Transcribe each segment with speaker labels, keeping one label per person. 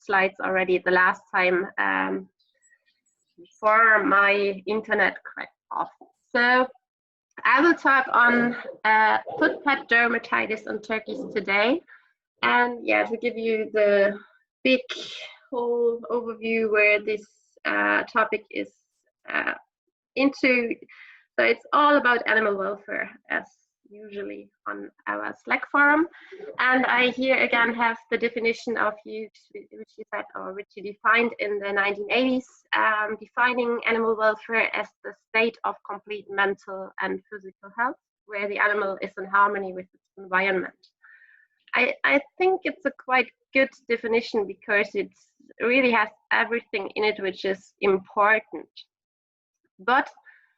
Speaker 1: slides already the last time before my internet cut off. So I will talk on footpad dermatitis in turkeys today. And yeah, to give you the big whole overview where this topic is into. So it's all about animal welfare, as usually on our Slack forum. And I here again have the definition of which you defined in the 1980s, defining animal welfare as the state of complete mental and physical health, where the animal is in harmony with its environment. I think it's a quite good definition because it really has everything in it which is important. But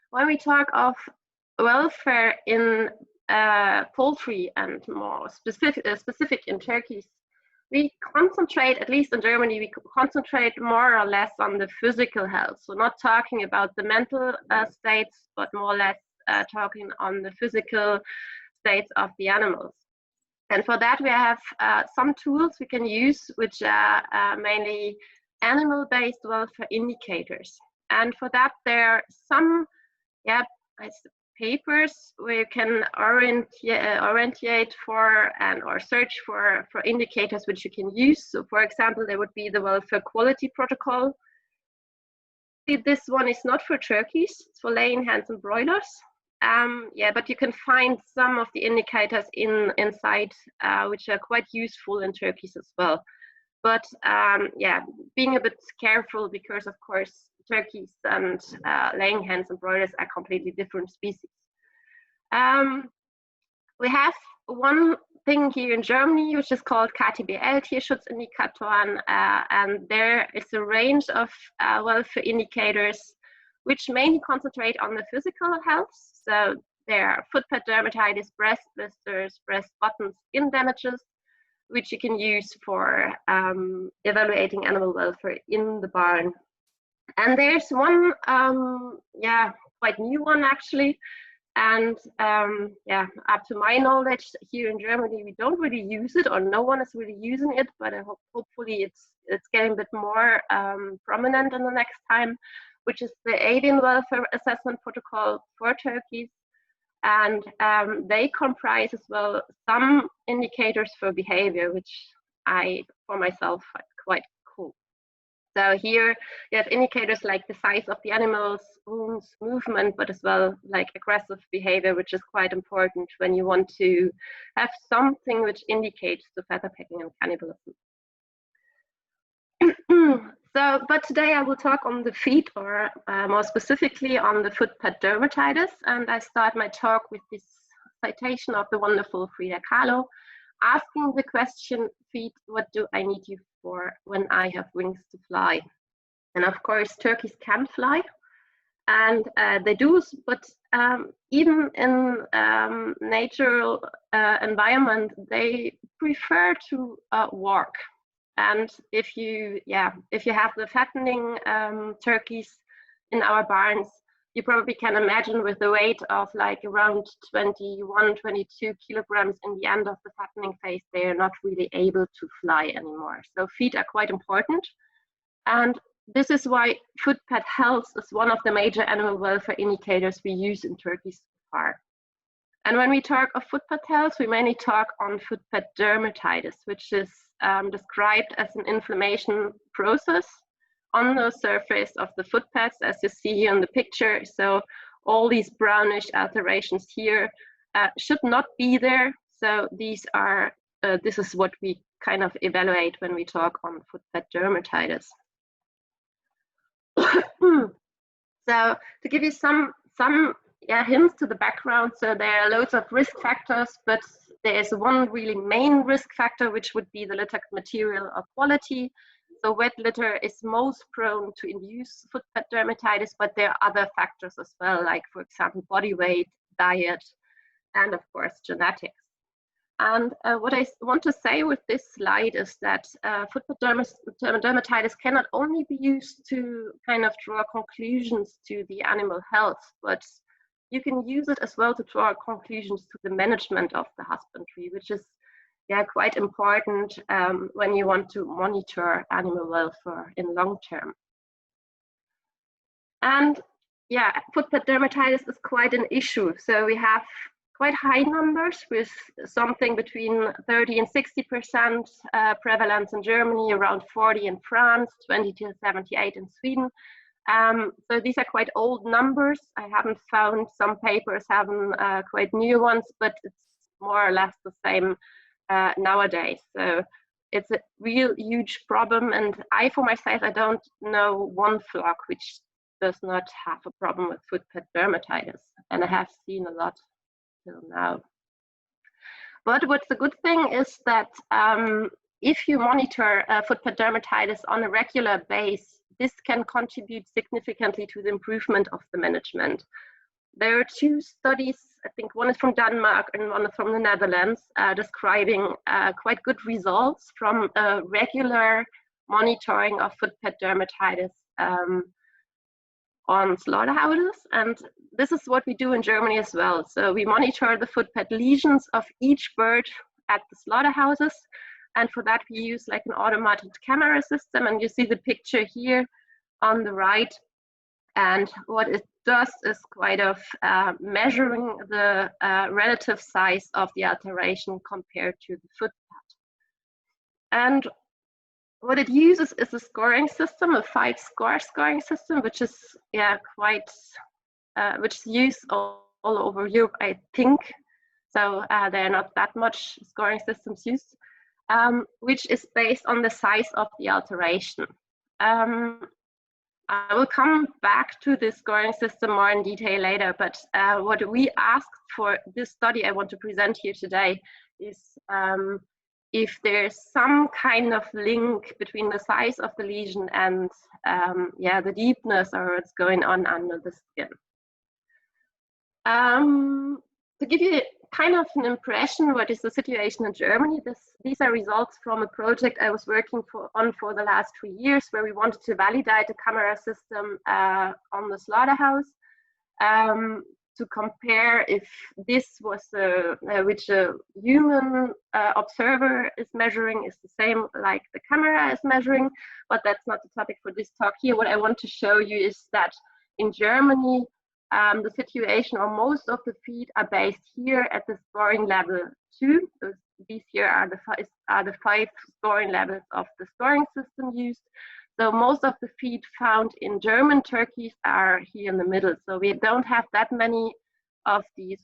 Speaker 1: when we talk of welfare in poultry and more specific in turkeys, we concentrate, at least in Germany, we concentrate more or less on the physical health. So not talking about the mental states, but more or less talking on the physical states of the animals. And for that, we have some tools we can use, which are mainly animal-based welfare indicators. And for that, there are some papers where you can orientate for or search for indicators which you can use. So for example, there would be the welfare quality protocol. This one is not for turkeys, it's for laying hens and broilers. But you can find some of the indicators inside which are quite useful in turkeys as well. But being a bit careful because of course turkeys and laying hens and broilers are completely different species. We have one thing here in Germany which is called KTBL, Tierschutzindikatoren, and there is a range of welfare indicators which mainly concentrate on the physical health. So there are footpad dermatitis, breast blisters, breast button, skin damages, which you can use for evaluating animal welfare in the barn. And there's one, quite new one actually. And up to my knowledge, here in Germany, we don't really use it, or no one is really using it, but I hopefully it's getting a bit more prominent in the next time, which is the avian welfare assessment protocol for turkeys. And they comprise as well some indicators for behavior, which I, for myself, find quite cool. So here you have indicators like the size of the animals, wounds, movement, but as well like aggressive behavior, which is quite important when you want to have something which indicates the feather pecking and cannibalism. But today I will talk on the feet, or more specifically on the footpad dermatitis, and I start my talk with this citation of the wonderful Frida Kahlo, asking the question, feet, what do I need you for when I have wings to fly? And of course, turkeys can fly, and they do, but even in natural environment, they prefer to walk. And if you have the fattening turkeys in our barns, you probably can imagine with the weight of like around 21, 22 kilograms in the end of the fattening phase, they are not really able to fly anymore. So feet are quite important. And this is why footpad health is one of the major animal welfare indicators we use in turkeys so far. And when we talk of footpad health, we mainly talk on footpad dermatitis, which is described as an inflammation process on the surface of the footpads, as you see here in the picture. So all these brownish alterations here should not be there. So these are, this is what we kind of evaluate when we talk on footpad dermatitis. So to give you some hints to the background, so there are loads of risk factors, but there is one really main risk factor, which would be the litter material or quality. So wet litter is most prone to induce footpad dermatitis, but there are other factors as well, like for example, body weight, diet, and of course, genetics. And what I want to say with this slide is that footpad dermatitis cannot only be used to kind of draw conclusions to the animal health, but you can use it as well to draw conclusions to the management of the husbandry, which is yeah, quite important when you want to monitor animal welfare in long term. And yeah, footpad dermatitis is quite an issue. So we have quite high numbers, with something between 30 and 60% prevalence in Germany, around 40 in France, 20 to 78 in Sweden. So these are quite old numbers. I haven't found some papers having quite new ones, but it's more or less the same nowadays. So it's a real huge problem. And I, for myself, I don't know one flock which does not have a problem with footpad dermatitis. And I have seen a lot till now. But what's the good thing is that if you monitor footpad dermatitis on a regular basis, this can contribute significantly to the improvement of the management. There are two studies, I think one is from Denmark and one is from the Netherlands, describing quite good results from regular monitoring of footpad dermatitis on slaughterhouses. And this is what we do in Germany as well. So we monitor the footpad lesions of each bird at the slaughterhouses. And for that, we use like an automated camera system. And you see the picture here on the right. And what it does is quite of measuring the relative size of the alteration compared to the footpad. And what it uses is a scoring system, a 5-score scoring system, which is quite, which is used all over Europe, I think. So there are not that much scoring systems used, which is based on the size of the alteration. I will come back to the scoring system more in detail later, but what we asked for this study I want to present here today is if there's some kind of link between the size of the lesion and the deepness or what's going on under the skin. To give you kind of an impression what is the situation in Germany, these are results from a project I was working on for the last 3 years, where we wanted to validate a camera system on the slaughterhouse to compare if this was which a human observer is measuring is the same like the camera is measuring, but that's not the topic for this talk here. What I want to show you is that in Germany, the situation, or most of the feet are based here at the scoring level 2. So these here are the 5 scoring levels of the scoring system used. So most of the feet found in German turkeys are here in the middle. So we don't have that many of these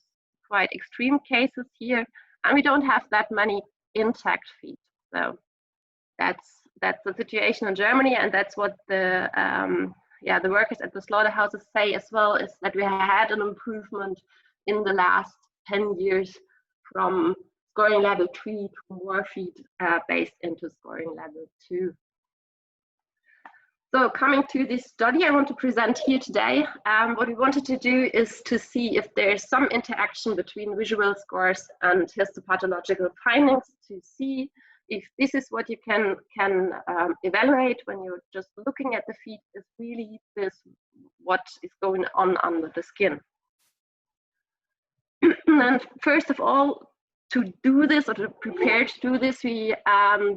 Speaker 1: quite extreme cases here, and we don't have that many intact feet. So that's the situation in Germany, and that's what the workers at the slaughterhouses say as well, is that we had an improvement in the last 10 years from scoring level 3 to more feet based into scoring level 2. So coming to this study I want to present here today, what we wanted to do is to see if there's some interaction between visual scores and histopathological findings, to see if this is what you can evaluate when you're just looking at the feet, is really this what is going on under the skin. And first of all, to do this, or to prepare to do this, we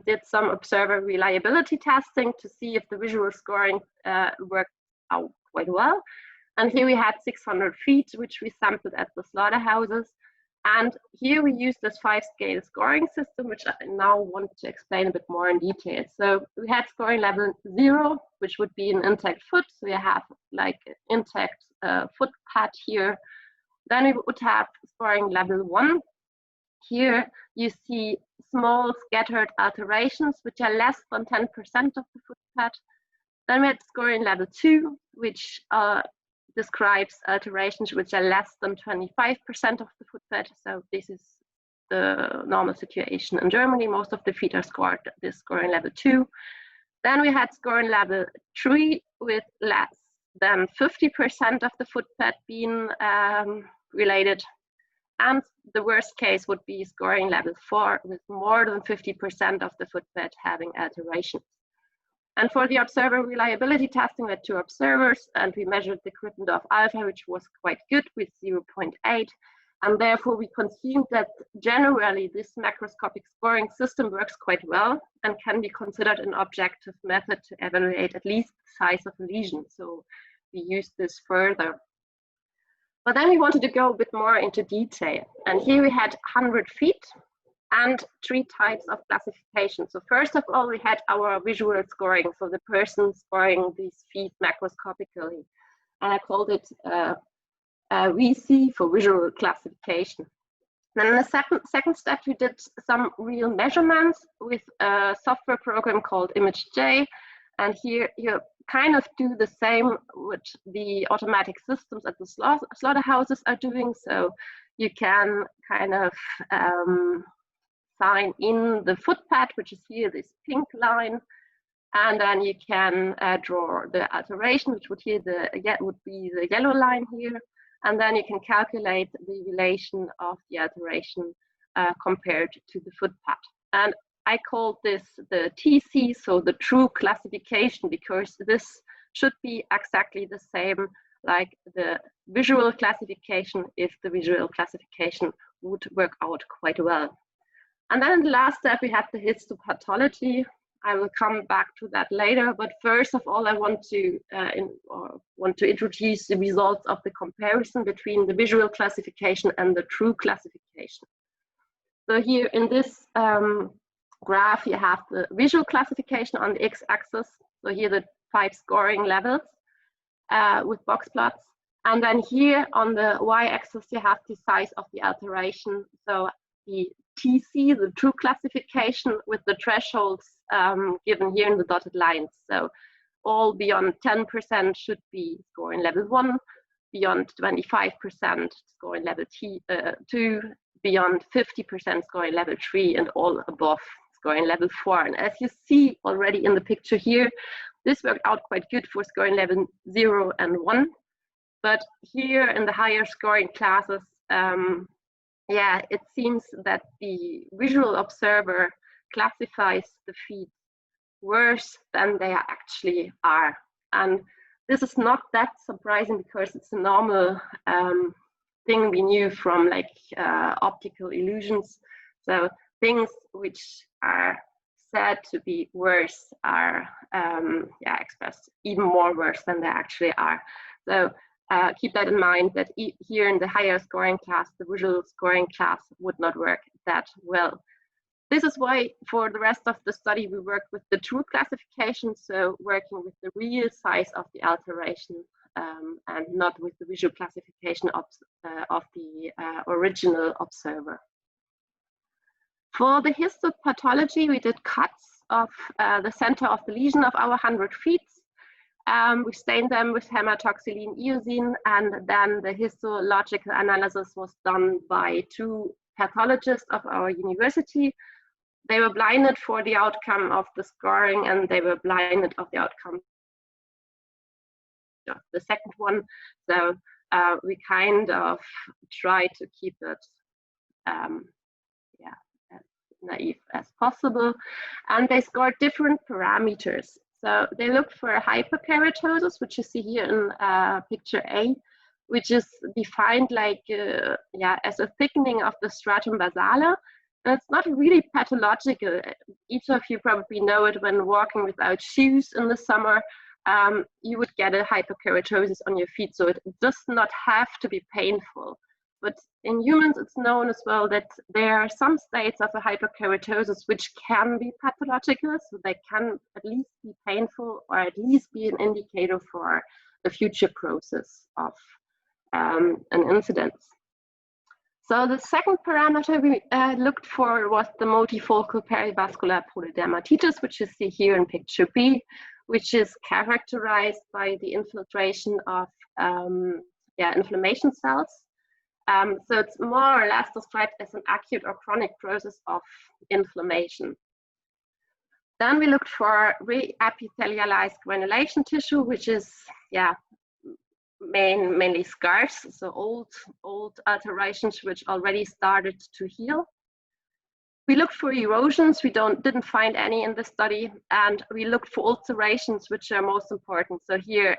Speaker 1: did some observer reliability testing to see if the visual scoring worked out quite well. And here we had 600 feet, which we sampled at the slaughterhouses. And here we use this 5-scale scoring system, which I now want to explain a bit more in detail. So we had scoring level 0, which would be an intact foot. So we have like an intact foot pad here. Then we would have scoring level 1. Here you see small scattered alterations, which are less than 10% of the foot pad. Then we had scoring level 2, which describes alterations which are less than 25% of the footpad. So this is the normal situation in Germany. Most of the feet are scored at this scoring level 2. Then we had scoring level 3 with less than 50% of the footpad being related. And the worst case would be scoring level 4 with more than 50% of the footpad having alterations. And for the observer reliability testing, we had 2 observers, and we measured the Krippendorf alpha, which was quite good with 0.8. And therefore, we consumed that generally this macroscopic scoring system works quite well and can be considered an objective method to evaluate at least the size of a lesion. So we used this further. But then we wanted to go a bit more into detail. And here we had 100 feet and 3 types of classification. So first of all, we had our visual scoring. So the person scoring these feet macroscopically. And I called it VC for visual classification. Then in the second step, we did some real measurements with a software program called ImageJ. And here you kind of do the same what the automatic systems at the slaughterhouses are doing. So you can kind of sign in the footpad, which is here, this pink line. And then you can draw the alteration, which would be the yellow line here. And then you can calculate the relation of the alteration compared to the footpad. And I called this the TC, so the true classification, because this should be exactly the same like the visual classification if the visual classification would work out quite well. And then in the last step, we have the histopathology. I will come back to that later, but first of all, I want to introduce the results of the comparison between the visual classification and the true classification. So here in this graph, you have the visual classification on the x-axis. So here the 5 scoring levels with box plots. And then here on the y-axis, you have the size of the alteration. So the TC, the true classification, with the thresholds given here in the dotted lines. So all beyond 10% should be scoring level 1, beyond 25% scoring level 2, beyond 50% scoring level 3, and all above scoring level 4. And as you see already in the picture here, this worked out quite good for scoring level 0 and 1. But here in the higher scoring classes, yeah, it seems that the visual observer classifies the feet worse than they actually are. And this is not that surprising because it's a normal thing we knew from like optical illusions. So things which are said to be worse are yeah, expressed even more worse than they actually are. So keep that in mind that here in the higher scoring class, the visual scoring class would not work that well. This is why for the rest of the study, we worked with the true classification, so working with the real size of the alteration and not with the visual classification of the original observer. For the histopathology, we did cuts of the center of the lesion of our 100 feet. We stained them with hematoxylin eosine, and then the histological analysis was done by 2 pathologists of our university. They were blinded for the outcome of the scoring, and they were blinded of the outcome of the second one. So we kind of try to keep it yeah, as naive as possible. And they scored different parameters. So they looked for hyperkeratosis, which you see here in picture A, which is defined like yeah, as a thickening of the stratum basale. And it's not really pathological. Each of you probably know it when walking without shoes in the summer. You would get a hyperkeratosis on your feet, so it does not have to be painful. But in humans, it's known as well that there are some states of a hyperkeratosis which can be pathological, so they can at least be painful or at least be an indicator for the future process of an incident. So the second parameter we looked for was the multifocal perivascular polydermatitis, which you see here in picture B, which is characterized by the infiltration of yeah, inflammation cells. So it's more or less described as an acute or chronic process of inflammation. Then we looked for reepithelialized granulation tissue, which is yeah, mainly scars, so old alterations which already started to heal. We looked for erosions. We didn't find any in the study, and we looked for ulcerations, which are most important. So here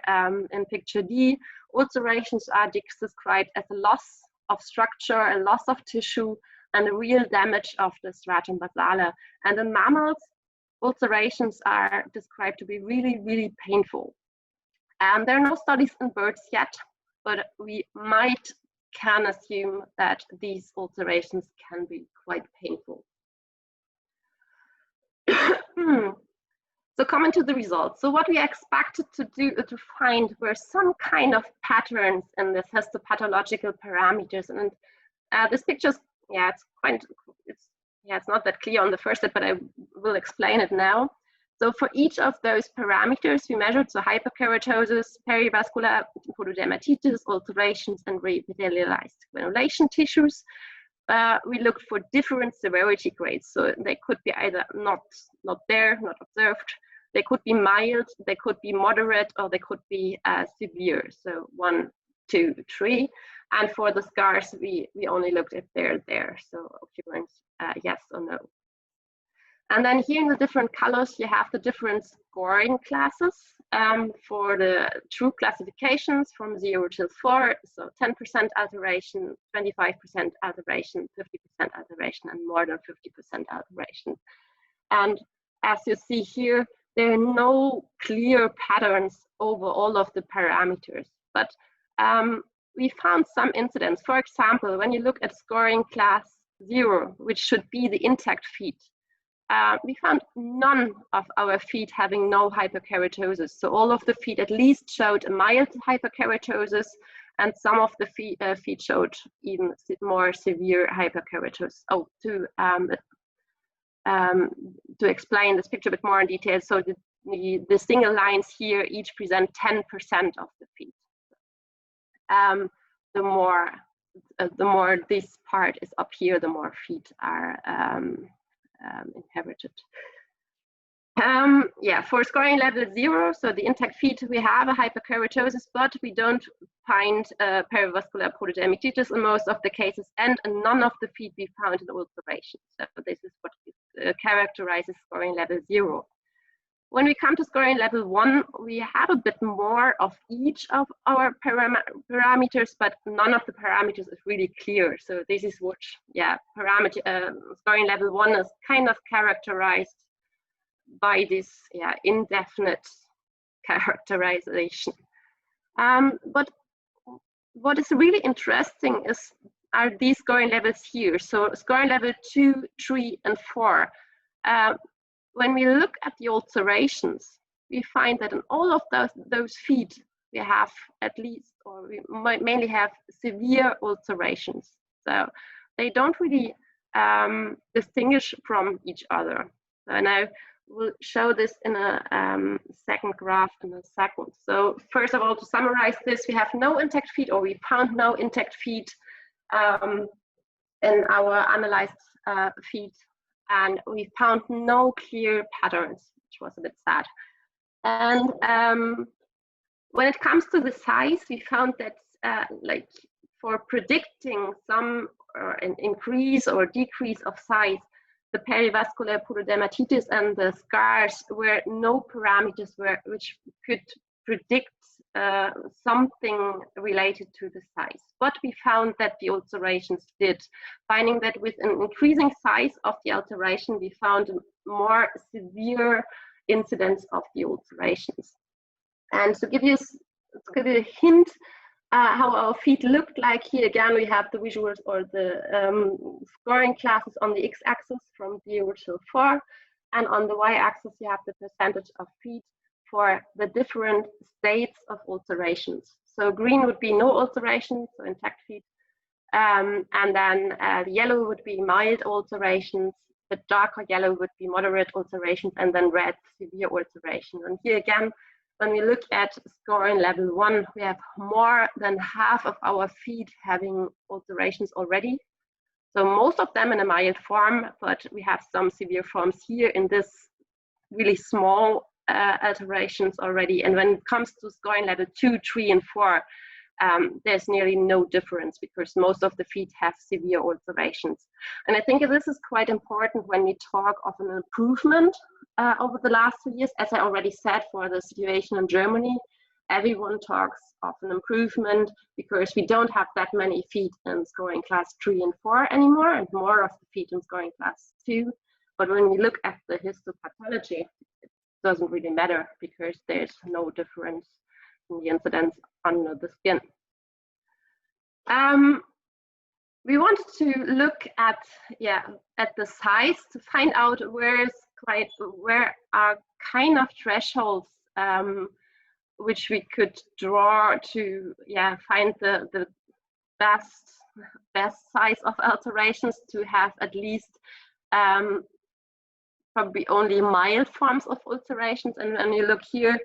Speaker 1: in picture D, ulcerations are described as a loss of structure, a loss of tissue, and a real damage of the stratum basale. And in mammals, ulcerations are described to be really, really painful. There are no studies in birds yet, but we can assume that these ulcerations can be quite painful. So coming to the results. So what we expected to find were some kind of patterns in this histopathological parameters. And this picture's, it's not that clear on the first step, but I will explain it now. So for each of those parameters we measured, so hyperkeratosis, perivascular pseudodermatitis, ulcerations, and reepithelialized granulation tissues, we looked for different severity grades. So they could be either not there, not observed. They could be mild, they could be moderate, or they could be severe. So 1, 2, 3. And for the scars, we only looked if they're there. So occurrence, yes or no. And then here in the different colors, you have the different scoring classes for the true classifications from 0 till 4. So 10% alteration, 25% alteration, 50% alteration, and more than 50% alteration. And as you see here, there are no clear patterns over all of the parameters, but we found some incidents. For example, when you look at scoring class 0, which should be the intact feet, we found none of our feet having no hyperkeratosis. So all of the feet at least showed a mild hyperkeratosis, and some of the feet showed even more severe hyperkeratosis. Oh, to explain this picture a bit more in detail, so the single lines here each present 10% of the feet. The more this part is up here, the more feet are inherited. For scoring level 0, so the intact feet, we have a hyperkeratosis, but we don't find perivascular pseudodermatitis in most of the cases, and in none of the feet we found an ulceration. So this is what characterizes scoring level 0. When we come to scoring level 1, we have a bit more of each of our parameters, but none of the parameters is really clear. So this is what, scoring level 1 is kind of characterized by this indefinite characterization. But what is really interesting are these scoring levels here. So scoring level 2, 3, and 4. When we look at the ulcerations, we find that in all of those feet, we have at least, or we mainly have severe ulcerations. So they don't really distinguish from each other. So, and I will show this in a second graph in a second. So first of all, to summarize this, we have no intact feet, or we found no intact feet in our analyzed feet. And we found no clear patterns, which was a bit sad. And when it comes to the size, we found that like for predicting some an increase or decrease of size, the perivascular pseudodermatitis and the scars were no parameters which could predict something related to the size. But we found that the ulcerations did, finding that with an increasing size of the alteration, we found a more severe incidence of the ulcerations. And to give you a hint how our feet looked like, here again we have the visuals or the scoring classes on the x-axis from 0 till 4, and on the y-axis you have the percentage of feet for the different states of ulcerations. So green would be no ulcerations, so intact feet, and then yellow would be mild ulcerations, the darker yellow would be moderate ulcerations, and then red, severe ulcerations. And here again, when we look at scoring level 1, we have more than half of our feet having ulcerations already. So most of them in a mild form, but we have some severe forms here in this really small alterations already. And when it comes to scoring level 2, 3, and 4, there's nearly no difference because most of the feet have severe ulcerations. And I think this is quite important when we talk of an improvement over the last 2 years, as I already said, for the situation in Germany. everyone talks of an improvement because we don't have that many feet in scoring class 3 and 4 anymore, and more of the feet in scoring class 2. But when we look at the histopathology, it doesn't really matter because there's no difference in the incidence under the skin. We wanted to look at the size to find out where are kind of thresholds which we could draw to find the best size of alterations to have at least probably only mild forms of ulcerations. And when you look here,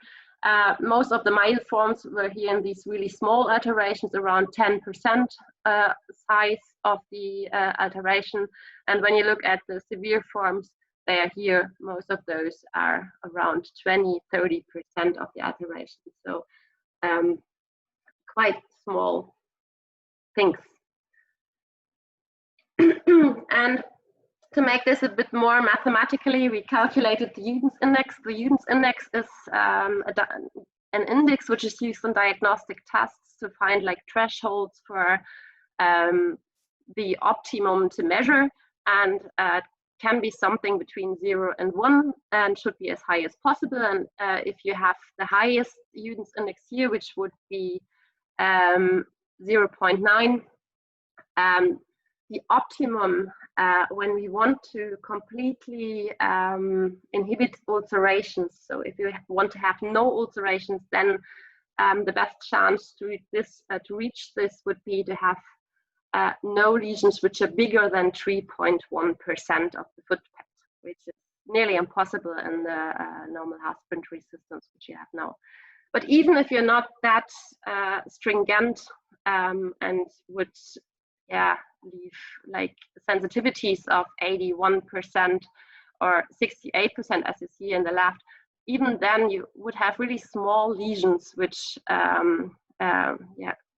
Speaker 1: most of the mild forms were here in these really small alterations, around 10% size of the alteration. And when you look at the severe forms, they are here. Most of those are around 20-30% of the alteration. So quite small things. And to make this a bit more mathematically, we calculated the Uden's index. The Uden's index is an index which is used in diagnostic tests to find like thresholds for the optimum to measure, and can be something between 0 and 1 and should be as high as possible. And if you have the highest Uden's index here, which would be 0.9, the optimum when we want to completely inhibit ulcerations. So if you want to have no ulcerations, then the best chance to reach this would be to have no lesions which are bigger than 3.1% of the footpad, which is nearly impossible in the normal husbandry systems which you have now. But even if you're not that stringent and would leave like sensitivities of 81% or 68%, as you see in the left, even then you would have really small lesions which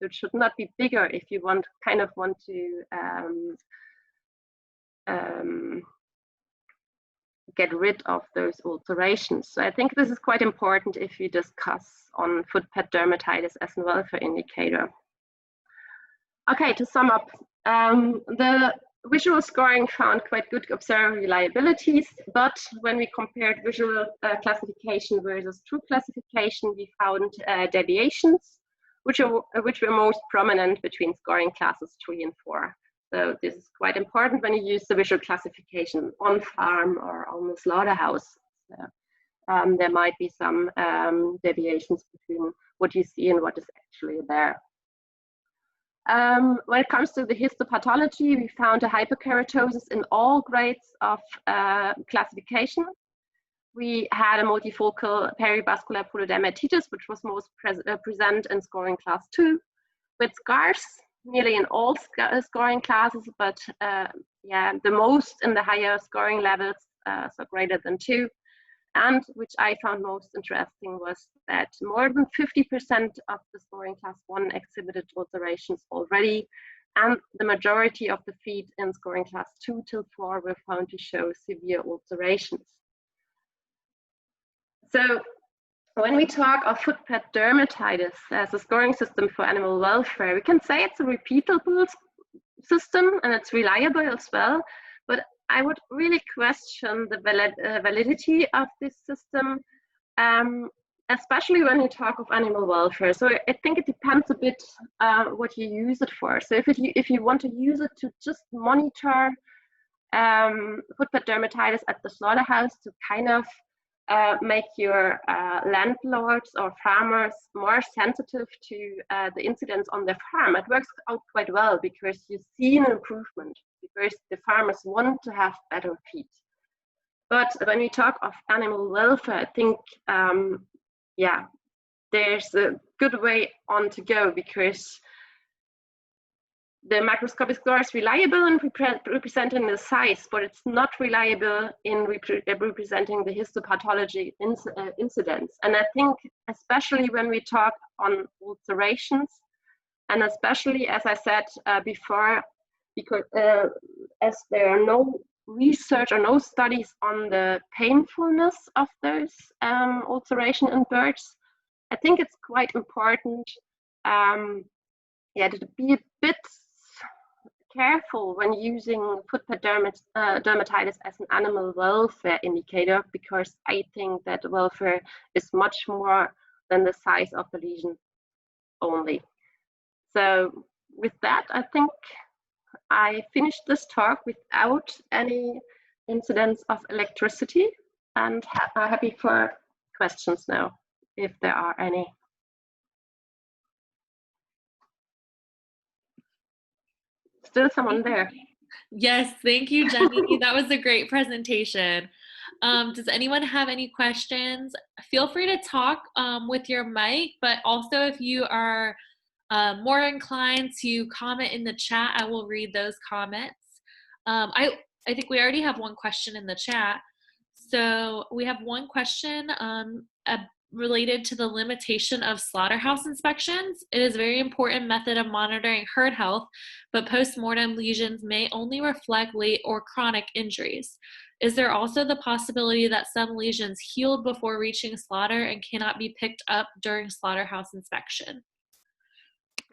Speaker 1: it should not be bigger if you want to get rid of those ulcerations. So I think this is quite important if you discuss on footpad dermatitis as a welfare indicator. Okay, to sum up, the visual scoring found quite good observer reliabilities, but when we compared visual classification versus true classification, we found deviations which were most prominent between scoring classes 3 and 4. So this is quite important when you use the visual classification on farm or on the slaughterhouse. So, there might be some deviations between what you see and what is actually there. When it comes to the histopathology, we found a hyperkeratosis in all grades of classification. We had a multifocal perivascular polydermatitis, which was most present in scoring class 2, with scars nearly in all scoring classes, but the most in the higher scoring levels, so greater than 2. And which I found most interesting was that more than 50% of the scoring class 1 exhibited ulcerations already, and the majority of the feet in scoring class 2 till 4 were found to show severe ulcerations. So when we talk of footpad dermatitis as a scoring system for animal welfare, we can say it's a repeatable system and it's reliable as well, but I would really question the validity of this system, especially when you talk of animal welfare. So I think it depends a bit what you use it for. So if you want to use it to just monitor footpad dermatitis at the slaughterhouse to kind of make your landlords or farmers more sensitive to the incidents on their farm, it works out quite well because you see an improvement, because the farmers want to have better feet. But when we talk of animal welfare, I think, there's a good way on to go, because the microscopic score is reliable in representing the size, but it's not reliable in representing the histopathology incidence. And I think especially when we talk on ulcerations, and especially, as I said before, because as there are no research or no studies on the painfulness of those ulceration in birds, I think it's quite important, to be a bit careful when using footpad dermatitis as an animal welfare indicator, because I think that welfare is much more than the size of the lesion only. So with that, I think I finished this talk without any incidents of electricity, and I'm happy for questions now, if there are any. Still someone there?
Speaker 2: Yes, thank you, Jenny. That was a great presentation. Does anyone have any questions? Feel free to talk with your mic, but also if you are more inclined to comment in the chat, I will read those comments. I think we already have one question in the chat. So we have one question related to the limitation of slaughterhouse inspections. It is a very important method of monitoring herd health, but post-mortem lesions may only reflect late or chronic injuries. Is there also the possibility that some lesions healed before reaching slaughter and cannot be picked up during slaughterhouse inspection?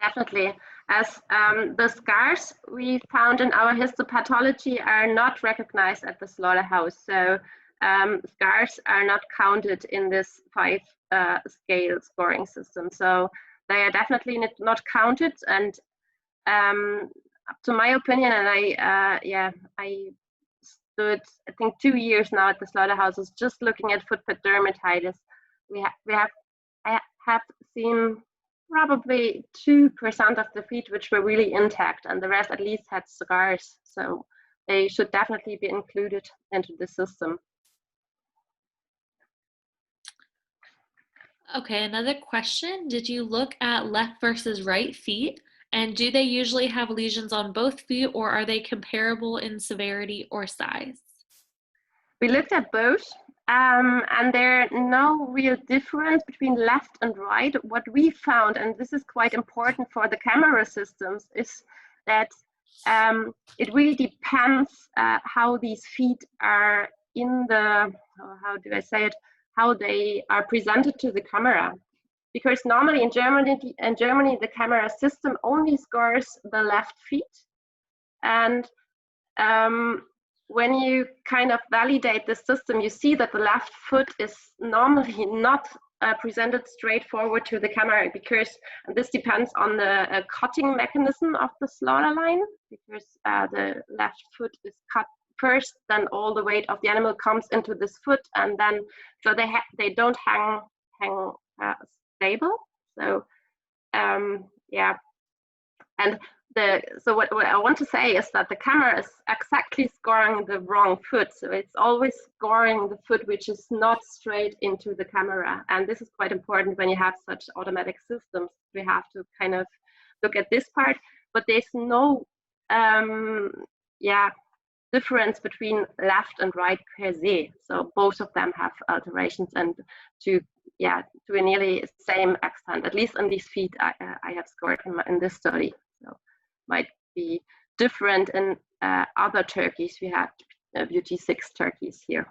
Speaker 1: Definitely. As the scars we found in our histopathology are not recognized at the slaughterhouse. So scars are not counted in this 5-scale scoring system. So they are definitely not counted. And up to my opinion, and I stood, I think, 2 years now at the slaughterhouses just looking at footpad dermatitis. I have seen probably 2% of the feet which were really intact, and the rest at least had scars. So they should definitely be included into the system.
Speaker 2: Okay, another question. Did you look at left versus right feet? And do they usually have lesions on both feet, or are they comparable in severity or size?
Speaker 1: We looked at both, and there's no real difference between left and right. What we found, and this is quite important for the camera systems, is that it really depends how these feet are in the, how do I say it, how they are presented to the camera. Because normally in Germany, the camera system only scores the left feet. And when you kind of validate the system, you see that the left foot is normally not presented straightforward to the camera, because this depends on the cutting mechanism of the slaughter line, because the left foot is cut first, then all the weight of the animal comes into this foot, and then so they don't hang stable. So and so what I want to say is that the camera is exactly scoring the wrong foot. So it's always scoring the foot which is not straight into the camera. And this is quite important when you have such automatic systems. We have to kind of look at this part, but there's no difference between left and right per se. So both of them have alterations, and to a nearly same extent, at least on these feet I have scored in this study. So might be different in other turkeys. We had beauty 6 turkeys here.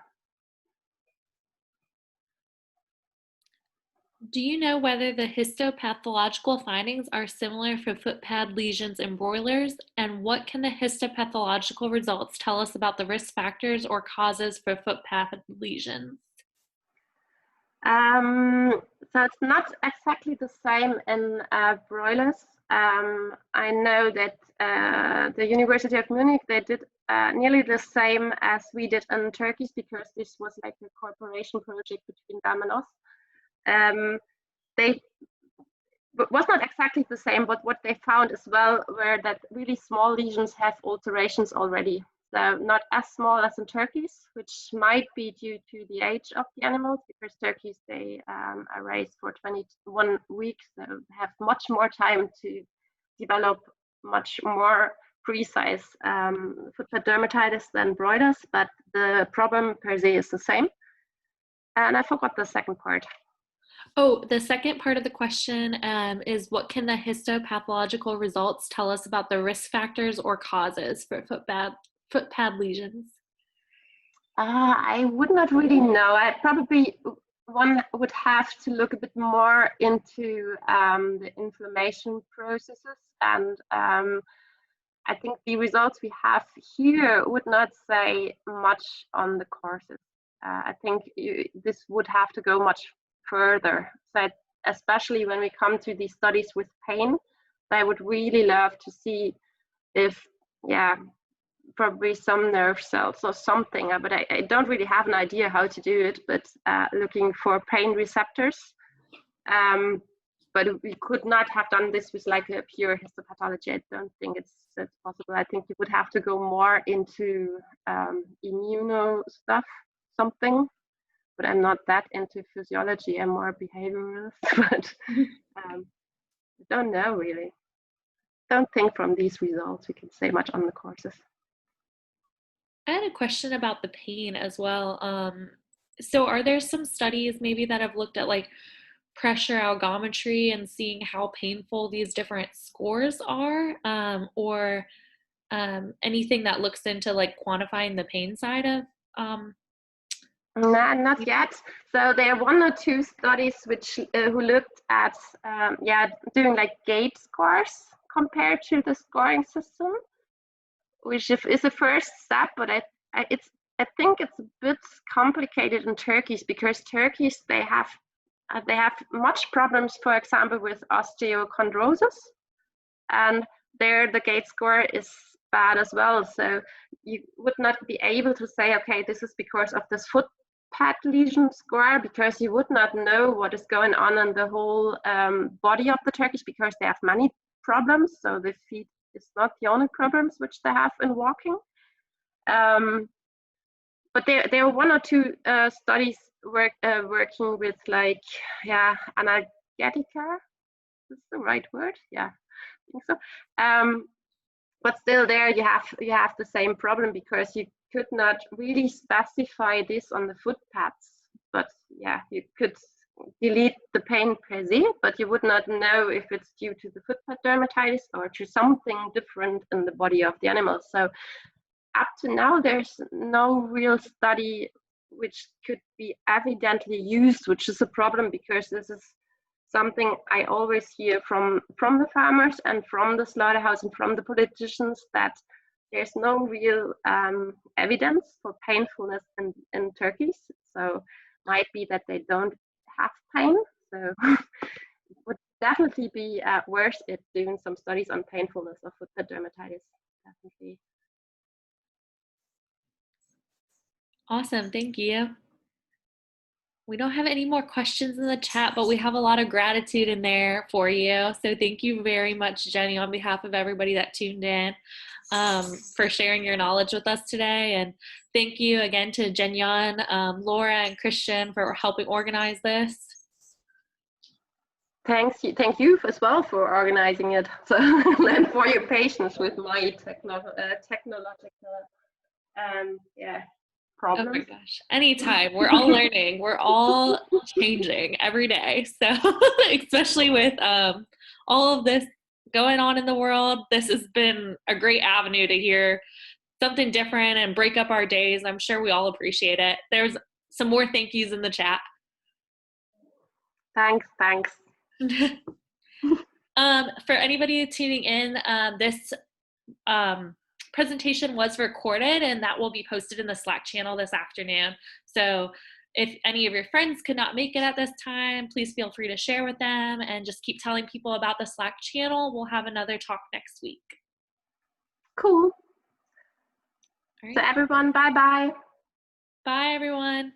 Speaker 2: Do you know whether the histopathological findings are similar for footpad lesions in broilers? And what can the histopathological results tell us about the risk factors or causes for footpad lesions?
Speaker 1: So it's not exactly the same in broilers. I know that the University of Munich, they did nearly the same as we did in turkeys, because this was like a cooperation project between them and us. They was not exactly the same, but what they found as well were that really small lesions have alterations already. So not as small as in turkeys, which might be due to the age of the animals, because turkeys, they are raised for 21 weeks, so have much more time to develop much more precise footpad dermatitis than broilers, but the problem per se is the same. And I forgot the second part.
Speaker 2: Oh, the second part of the question is, what can the histopathological results tell us about the risk factors or causes for footpad lesions?
Speaker 1: I would not really know. I probably one would have to look a bit more into the inflammation processes, and I think the results we have here would not say much on the courses. I think this would have to go much further. So especially when we come to these studies with pain, I would really love to see if, yeah, probably some nerve cells or something, but I don't really have an idea how to do it, but looking for pain receptors. But we could not have done this with like a pure histopathology. I don't think it's possible. I think you would have to go more into immuno stuff, something, but I'm not that into physiology. I'm more behavioralist, but I don't know really. Don't think from these results we can say much on the courses.
Speaker 2: I had a question about the pain as well. So are there some studies maybe that have looked at like pressure algometry and seeing how painful these different scores are, or anything that looks into like quantifying the pain side of
Speaker 1: not yet. So there are 1 or 2 studies which who looked at doing like gait scores compared to the scoring system, which is a first step, but I think it's a bit complicated in turkeys, because turkeys they have much problems, for example, with osteochondrosis, and there the gait score is bad as well. So you would not be able to say, okay, this is because of this footpad lesion score, because you would not know what is going on in the whole body of the turkeys, because they have many problems. So the feet is not the only problems which they have in walking. But there are 1 or 2 studies working with like, analgetica. Is the right word? Yeah, I think so. But still there you have the same problem, because you could not really specify this on the footpads. But yeah, you could delete the pain per se, but you would not know if it's due to the footpad dermatitis or to something different in the body of the animal. So up to now, there's no real study which could be evidently used, which is a problem, because this is something I always hear from the farmers and from the slaughterhouse and from the politicians, that there's no real evidence for painfulness in turkeys. So might be that they don't have pain. So it would definitely be worth it doing some studies on painfulness of footpad dermatitis. Definitely.
Speaker 2: Awesome, thank you. We don't have any more questions in the chat, but we have a lot of gratitude in there for you. So thank you very much, Jenny, on behalf of everybody that tuned in, for sharing your knowledge with us today. And thank you again to Jen-Jan, Laura, and Christian for helping organize this.
Speaker 1: Thank you as well for organizing it, so, and for your patience with my technological problems.
Speaker 2: Oh my gosh, anytime. We're all learning. We're all changing every day. So especially with all of this going on in the world, this has been a great avenue to hear something different and break up our days. I'm sure we all appreciate it. There's some more thank yous in the chat.
Speaker 1: Thanks.
Speaker 2: For anybody tuning in, this presentation was recorded, and that will be posted in the Slack channel this afternoon. So if any of your friends could not make it at this time, please feel free to share with them, and just keep telling people about the Slack channel. We'll have another talk next week.
Speaker 1: Cool.
Speaker 2: All right.
Speaker 1: So everyone, bye-bye.
Speaker 2: Bye, everyone.